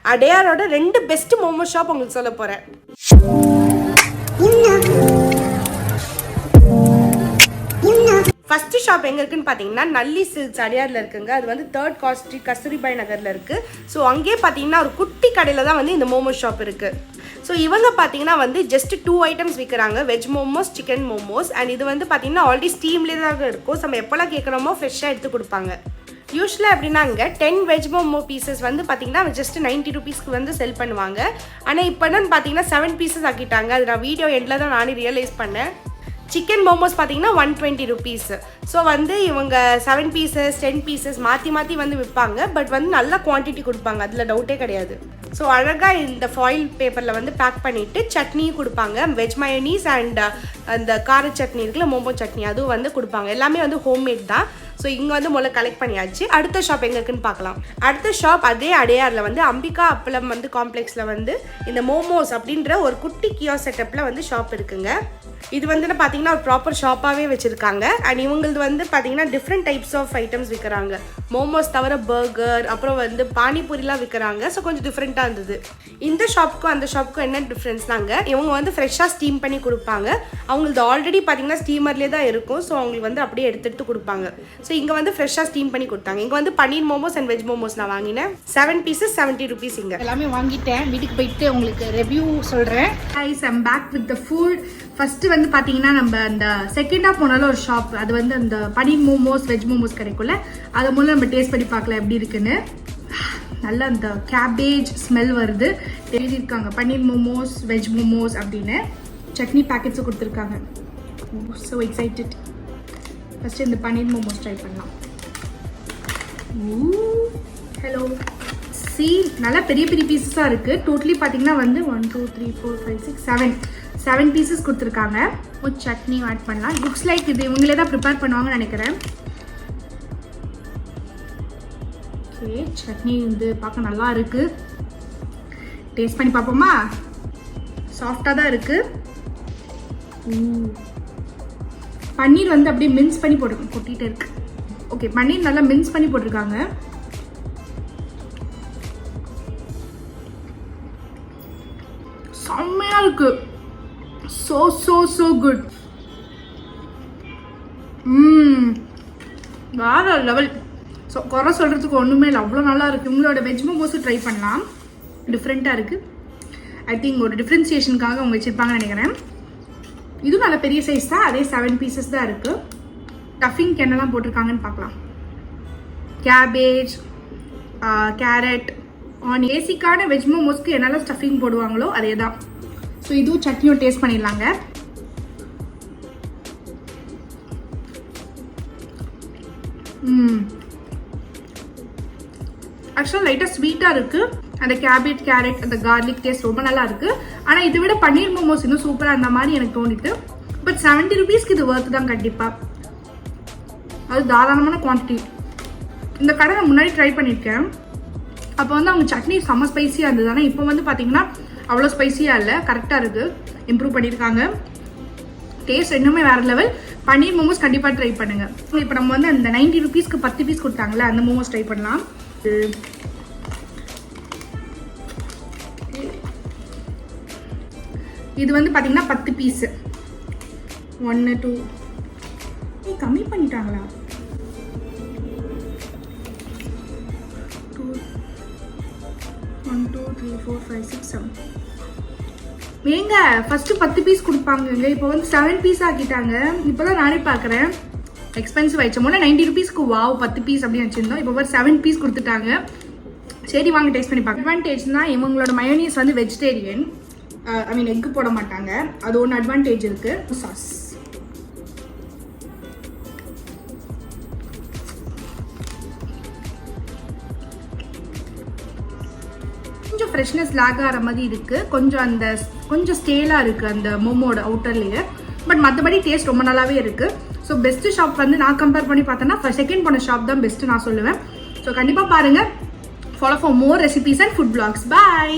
அடையாரோட 2 best momo shop உங்களுக்கு சொல்ல போகிறேன். ஃபர்ஸ்ட் ஷாப் எங்கே இருக்குன்னு பார்த்தீங்கன்னா நல்லி சில்க்ஸ் அடையாரில் இருக்குங்க. அது வந்து 3rd Cross Street கஸ்தூரிபாய் நகரில் இருக்குது. ஸோ அங்கேயே பார்த்தீங்கன்னா ஒரு குட்டி கடையில் தான் வந்து இந்த மோமோ ஷாப் இருக்குது. ஸோ இவங்க பார்த்தீங்கன்னா வந்து ஜஸ்ட் 2 ஐட்டம்ஸ் விற்கிறாங்க, veg momos, chicken momos. And இது வந்து பார்த்தீங்கன்னா ஆல்ரெடி ஸ்டீம்லேயே தான் இருக்கும். ஸோ நம்ம எப்போல்லாம் கேட்குறோமோ ஃப்ரெஷ்ஷாக எடுத்து கொடுப்பாங்க. யூஸ்வலாக எப்படின்னா அங்கே 10 வெஜ் மோமோ பீசஸ் வந்து பார்த்தீங்கன்னா ஜஸ்ட் 90 rupeesக்கு வந்து செல் பண்ணுவாங்க. ஆனால் இப்போ என்னன்னு பார்த்தீங்கன்னா 7 pieces ஆக்கிட்டாங்க. அது நான் வீடியோ எண்டில் தான் நானே ரியலைஸ் பண்ணேன். சிக்கன் மோமோஸ் பார்த்தீங்கன்னா 120 rupees. ஸோ வந்து இவங்க 7 pieces 10 pieces மாற்றி வந்து விற்பாங்க. பட் வந்து நல்ல குவான்டிட்டி கொடுப்பாங்க, அதில் டவுட்டே கிடையாது. ஸோ அழகாக இந்த ஃபாயில் பேப்பரில் வந்து பேக் பண்ணிவிட்டு சட்னியும் கொடுப்பாங்க. வெஜ் மயோனீஸ் அண்ட் அந்த கார சட்னி இருக்குல்ல, மோமோ சட்னி, அதுவும் வந்து கொடுப்பாங்க. எல்லாமே வந்து ஹோம்மேட் தான். ஸோ இங்கே வந்து முதல்ல கலெக்ட் பண்ணியாச்சு. அடுத்த ஷாப் எங்கே இருக்குன்னு பார்க்கலாம். அடுத்த ஷாப் அதே அடையாரில் வந்து அம்பிகா அப்பளம் வந்து காம்ப்ளெக்ஸில் வந்து இந்த மோமோஸ் அப்படின்ற ஒரு குட்டி கியோஸ் செட்டப்பில் வந்து ஷாப் இருக்குங்க. இது வந்து பார்த்தீங்கன்னா ஒரு ப்ராப்பர் ஷாப்பாகவே வச்சுருக்காங்க. அண்ட் இவங்களது வந்து பார்த்தீங்கன்னா டிஃப்ரெண்ட் டைப்ஸ் ஆஃப் ஐட்டம்ஸ் விற்கிறாங்க. மோமோஸ் தவிர பர்கர், அப்புறம் வந்து பானிபூரிலாம் விற்கிறாங்க. ஸோ கொஞ்சம் டிஃப்ரெண்ட்டாக இருந்தது. இந்த ஷாப்புக்கும் அந்த ஷாப்புக்கும் என்ன டிஃப்ரென்ஸ்னாங்க, இவங்க வந்து ஃப்ரெஷ்ஷாக ஸ்டீம் பண்ணி கொடுப்பாங்க. அவங்களது ஆல்ரெடி பார்த்தீங்கன்னா ஸ்டீமர்லேயே தான் இருக்கும். ஸோ அவங்களுக்கு வந்து அப்படியே எடுத்துகிட்டு கொடுப்பாங்க. ஸோ இங்கே வந்து ஃப்ரெஷ்ஷாக ஸ்டீம் பண்ணி கொடுத்தாங்க. இங்கே வந்து பன்னீர் மோமோஸ் அண்ட் வெஜ் மோமோஸ் நான் வாங்கினேன். 7 pieces 70 rupees. இங்கே எல்லாமே வாங்கிட்டேன். வீட்டுக்கு போயிட்டு உங்களுக்கு ரிவ்யூ சொல்கிறேன். As I'm back with the food. First வந்து பார்த்தீங்கன்னா நம்ம அந்த செகண்டாக போனாலும் ஒரு ஷாப், அது வந்து அந்த பன்னீர் மோமோஸ் வெஜ் மோமோஸ் கிடைக்கும்ல, அதை மூலம் நம்ம டேஸ்ட் பண்ணி பார்க்கலாம் எப்படி இருக்குன்னு. நல்லா அந்த கேபேஜ் ஸ்மெல் வருது. எழுதியிருக்காங்க பன்னீர் மோமோஸ் வெஜ் மோமோஸ் அப்படின்னு. சட்னி பேக்கெட்ஸும் கொடுத்துருக்காங்க. So excited. ஃபஸ்ட்டு இந்த பன்னீர் மோமோஸ் ட்ரை பண்ணலாம். ஹலோ சி, நல்லா பெரிய பெரிய பீசஸாக இருக்குது. டோட்டலி பார்த்தீங்கன்னா வந்து 1 2 3 4 5 6 7 pieces கொடுத்துருக்காங்க. சட்னியும் ஆட் பண்ணலாம். லுக்ஸ் லைக் இது இவங்களே தான் ப்ரிப்பேர் பண்ணுவாங்கன்னு நினைக்கிறேன். ஓகே, சட்னி வந்து பார்க்க நல்லா இருக்குது. டேஸ்ட் பண்ணி பார்ப்போமா? சாஃப்டாக தான் இருக்குது. பன்னீர் வந்து அப்படியே மின்ஸ் பண்ணி போட்டுருக்கோம், கொட்டிகிட்டே இருக்கு. ஓகே, பன்னீர் நல்லா மின்ஸ் பண்ணி போட்டிருக்காங்க. செம்மையாக இருக்குது. so good. வேற லெவல். ஸோ குறை சொல்கிறதுக்கு ஒன்றுமே இல்லை, அவ்வளோ நல்லா இருக்குது. உங்களோட வெஜ் மோமோஸும் ட்ரை பண்ணலாம். டிஃப்ரெண்ட்டாக இருக்குது. ஐ திங்க் ஒரு டிஃப்ரென்சியேஷனுக்காக அவங்க வச்சுருப்பாங்கன்னு நினைக்கிறேன். இதுவும் நல்ல பெரிய சைஸ் தான். அதே 7 pieces தான் இருக்குது. ஸ்டஃபிங்க்கு என்னெல்லாம் போட்டிருக்காங்கன்னு பார்க்கலாம். கேபேஜ், கேரட், பேசிக்கான வெஜ் மோமோஸ்க்கு என்னெல்லாம் ஸ்டஃபிங் போடுவாங்களோ அதே தான். ஸோ இதுவும் சட்னியும் டேஸ்ட் பண்ணிடலாங்க. ஆக்சுவலாக லைட்டாக ஸ்வீட்டாக இருக்குது. அந்த கேபேஜ் கேரட் அந்த கார்லிக் டேஸ்ட் ரொம்ப நல்லா இருக்குது. ஆனால் இதை விட பன்னீர் மோமோஸ் இன்னும் சூப்பராக இருந்த மாதிரி எனக்கு தோணிட்டு. பட் 70 rupeesக்கு இது ஒர்த்து தான் கண்டிப்பாக. அது தாராளமான குவான்டிட்டி. இந்த கடை நான் முன்னாடி ட்ரை பண்ணியிருக்கேன். அப்போ வந்து அவங்க சட்னி செம்ம ஸ்பைஸியாக இருந்தது. ஆனால் இப்போ வந்து பார்த்தீங்கன்னா அவ்வளோ ஸ்பைஸியாக இல்லை, கரெக்டாக இருக்குது. இம்ப்ரூவ் பண்ணியிருக்காங்க. டேஸ்ட் இன்னுமே வேறு லெவல். பன்னீர் மோமோஸ் கண்டிப்பாக ட்ரை பண்ணுங்கள். இப்போ நம்ம வந்து அந்த 90 rupeesக்கு 10 piece கொடுத்தாங்களே, அந்த மோமோஸ் ட்ரை பண்ணலாம். இது வந்து பார்த்தீங்கன்னா 10 piece. 1 2 கம்மி பண்ணிட்டாங்களா? 1 2 3 4 5 6 7 ஏங்க ஃபர்ஸ்ட் 10 piece கொடுப்பாங்க. இப்போ வந்து 7 piece ஆக்கிட்டாங்க. இப்போதான் நானே பார்க்குறேன். எக்ஸ்பென்சிவ் ஆயிடுச்சு. முன்னே 90 rupeesக்கு வாவ் 10 piece அப்படின்னு வச்சுருந்தோம். இப்போ 7 piece கொடுத்துட்டாங்க. சரி வாங்க டேஸ்ட் பண்ணி பார்க்க. அட்வான்டேஜ்னா இவங்களோட மயோனீஸ் வந்து வெஜிடேரியன், ஐ மீன் எக்கு போட மாட்டாங்க. அது ஒன்று அட்வான்டேஜ் இருக்குது. சாஸ் கொஞ்சம் ஃப்ரெஷ்னஸ் லாக் ஆகிற மாதிரி இருக்குது. கொஞ்சம் ஸ்டேலாக இருக்குது அந்த மோமோட அவுட்டர்லேயே. பட் மற்றபடி டேஸ்ட் ரொம்ப நல்லாவே இருக்குது. ஸோ பெஸ்ட்டு ஷாப் வந்து நான் கம்பேர் பண்ணி பார்த்தேன்னா செகண்ட் போன ஷாப் தான் பெஸ்ட்டு நான் சொல்லுவேன். ஸோ கண்டிப்பாக பாருங்கள். Follow for more recipes and food vlogs. Bye.